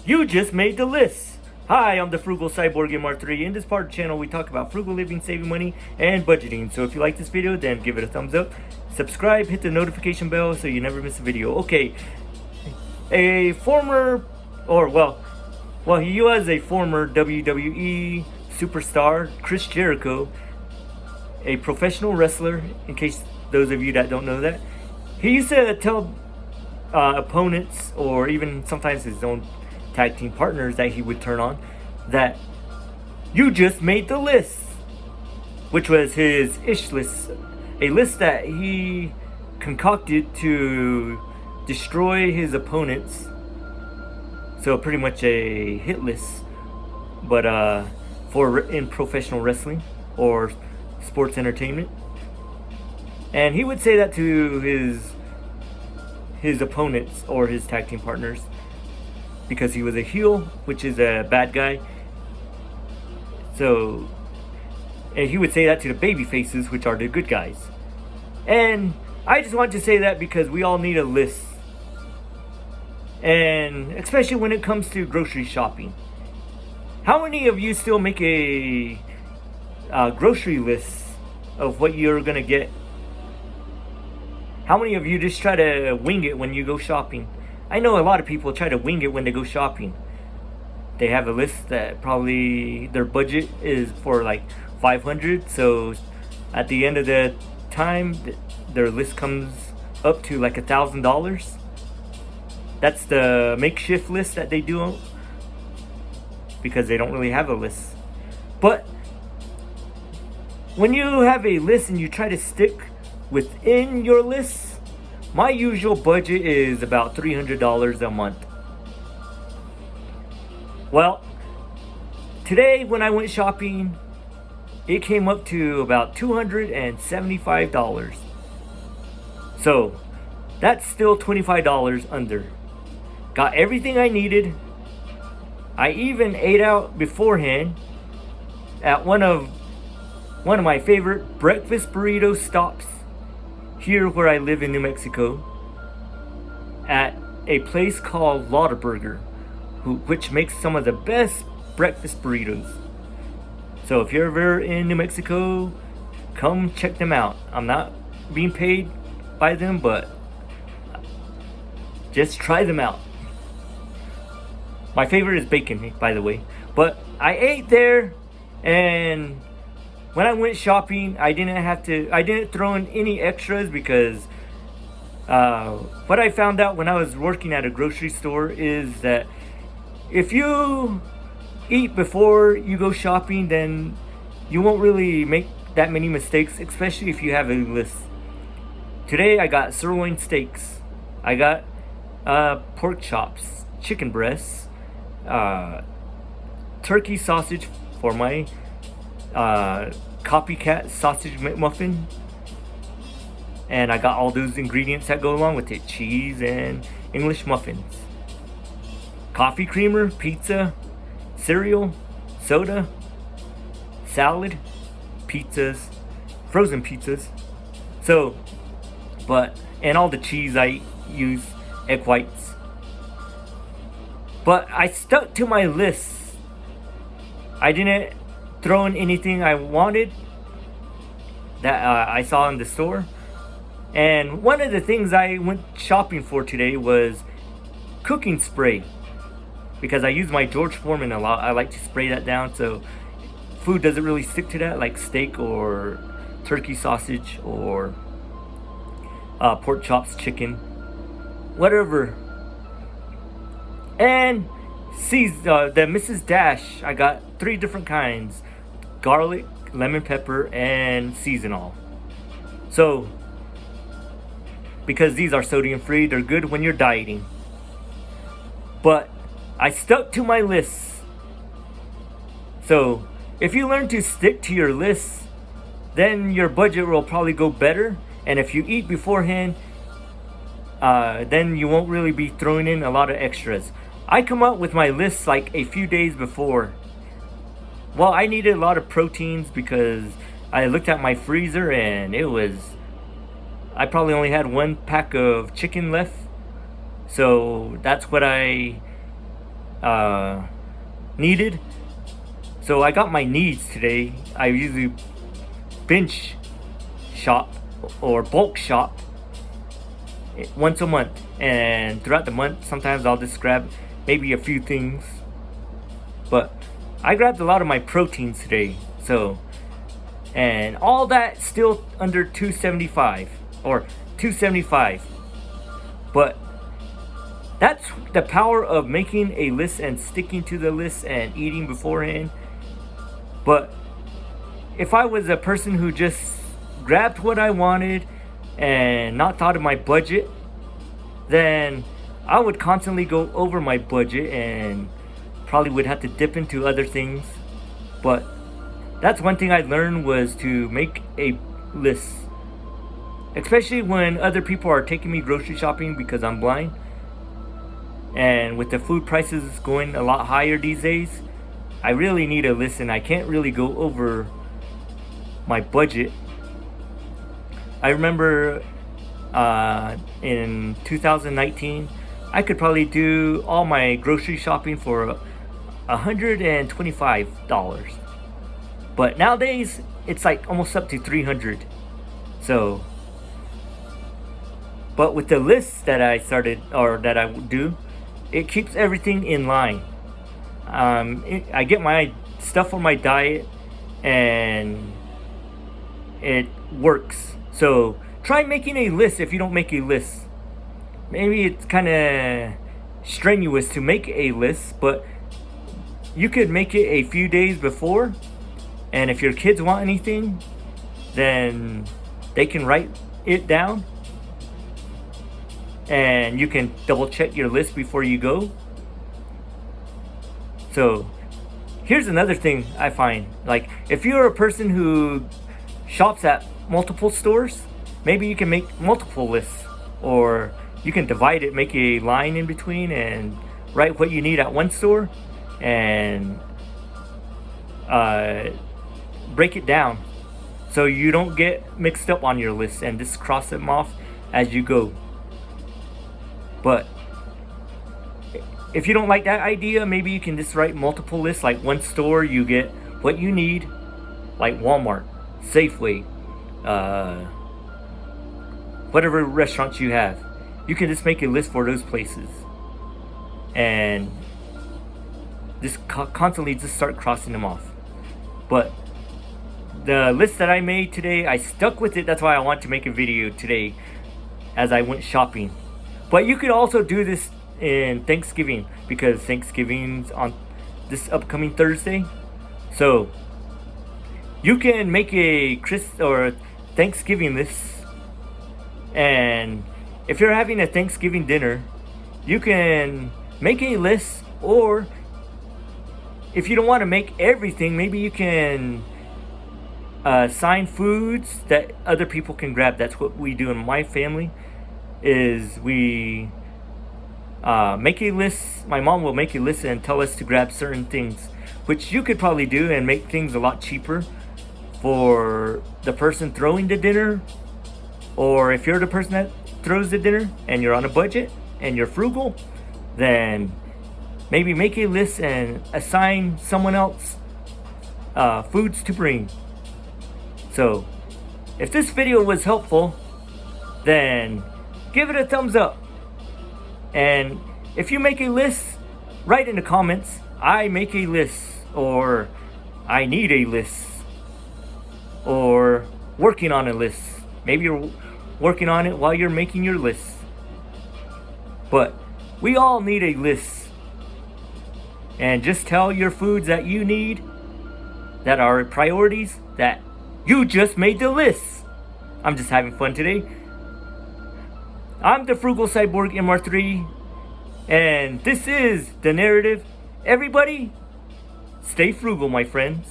You just made the list. Hi, I'm the Frugal Cyborg MR3. In this part of the channel, we talk about frugal living, saving money, and budgeting. So if you like this video, then give it a thumbs up. Subscribe, hit the notification bell so you never miss a video. Okay, a former, he was a former WWE superstar, Chris Jericho, a professional wrestler, in case those of you that don't know that. He used to tell opponents, or even sometimes his own tag team partners that he would turn on, that you just made the list, which was his ish list, a list that he concocted to destroy his opponents. So pretty much a hit list, but in professional wrestling or sports entertainment. And he would say that to his opponents or his tag team partners, because he was a heel, which is a bad guy. So, and he would say that to the baby faces, which are the good guys. And I just want to say that because we all need a list, and especially when it comes to grocery shopping. How many of you still make a grocery list of what you're gonna get? How many of you just try to wing it when you go shopping? I know a lot of people try to wing it when they go shopping. They have a list that probably their budget is for like $500, so at the end of the time their list comes up to like $1,000. That's the makeshift list that they do, because they don't really have a list. But when you have a list and you try to stick within your list, my usual budget is about $300 a month. Well, today when I went shopping, it came up to about $275. So that's still $25 under. Got everything I needed. I even ate out beforehand at one of my favorite breakfast burrito stops here where I live in New Mexico, at a place called Lauderburger, which makes some of the best breakfast burritos. So if you're ever in New Mexico, come check them out. I'm not being paid by them, but just try them out. My favorite is bacon, by the way. But I ate there, and when I went shopping, I didn't throw in any extras, because what I found out when I was working at a grocery store is that if you eat before you go shopping, then you won't really make that many mistakes, especially if you have a list. Today I got sirloin steaks, I got pork chops, chicken breasts, turkey sausage for my copycat sausage McMuffin, and I got all those ingredients that go along with it: cheese and English muffins, coffee creamer, pizza, cereal, soda, salad, pizzas, frozen pizzas. So, and all the cheese I use, egg whites. But I stuck to my list. I didn't throw in anything I wanted that I saw in the store. And one of the things I went shopping for today was cooking spray, because I use my George Foreman a lot. I like to spray that down so food doesn't really stick to that, like steak or turkey sausage or pork chops, chicken, whatever. And the Mrs. Dash, I got 3 different kinds: garlic, lemon pepper, and seasonal. So because these are sodium free, they're good when you're dieting. But I stuck to my list. So if you learn to stick to your list, then your budget will probably go better. And if you eat beforehand, then you won't really be throwing in a lot of extras. I come up with my list like a few days before. Well, I needed a lot of proteins because I looked at my freezer and I probably only had 1 pack of chicken left. So that's what I needed. So I got my needs today. I usually binge shop or bulk shop once a month, and throughout the month sometimes I'll just grab maybe a few things, but I grabbed a lot of my proteins today. So, and all that still under $2.75 or $2.75. But that's the power of making a list and sticking to the list and eating beforehand. But if I was a person who just grabbed what I wanted and not thought of my budget, then I would constantly go over my budget and probably would have to dip into other things. But that's one thing I learned, was to make a list, especially when other people are taking me grocery shopping because I'm blind. And with the food prices going a lot higher these days, I really need a list, and I can't really go over my budget. I remember in 2019, I could probably do all my grocery shopping for $125. But nowadays, it's like almost up to $300. So, but with the list that I started, or that I do, it keeps everything in line. I get my stuff for my diet, and it works. So try making a list. If you don't make a list, maybe it's kind of strenuous to make a list, but you could make it a few days before, and if your kids want anything, then they can write it down, and you can double check your list before you go. So here's another thing I find, like if you're a person who shops at multiple stores, maybe you can make multiple lists, or you can divide it, make a line in between, and write what you need at one store and break it down so you don't get mixed up on your list, and just cross them off as you go. But if you don't like that idea, maybe you can just write multiple lists. Like one store, you get what you need, like Walmart, Safeway, whatever restaurants you have. You can just make a list for those places, and just constantly just start crossing them off. But the list that I made today, I stuck with it. That's why I want to make a video today as I went shopping. But you could also do this in Thanksgiving, because Thanksgiving's on this upcoming Thursday. So you can make a Thanksgiving list, and if you're having a Thanksgiving dinner, you can make a list. Or if you don't want to make everything, maybe you can assign foods that other people can grab. That's what we do in my family, is we make a list. My mom will make a list and tell us to grab certain things, which you could probably do and make things a lot cheaper for the person throwing the dinner. Or if you're the person that throws the dinner and you're on a budget and you're frugal, then maybe make a list and assign someone else foods to bring. So if this video was helpful, then give it a thumbs up. And if you make a list, write in the comments, I make a list, or I need a list, or working on a list. Maybe you're working on it while you're making your list. But we all need a list. And just tell your foods that you need, that are priorities, that you just made the list. I'm just having fun today. I'm the Frugal Cyborg MR3, and this is The Narrative. Everybody, stay frugal, my friends.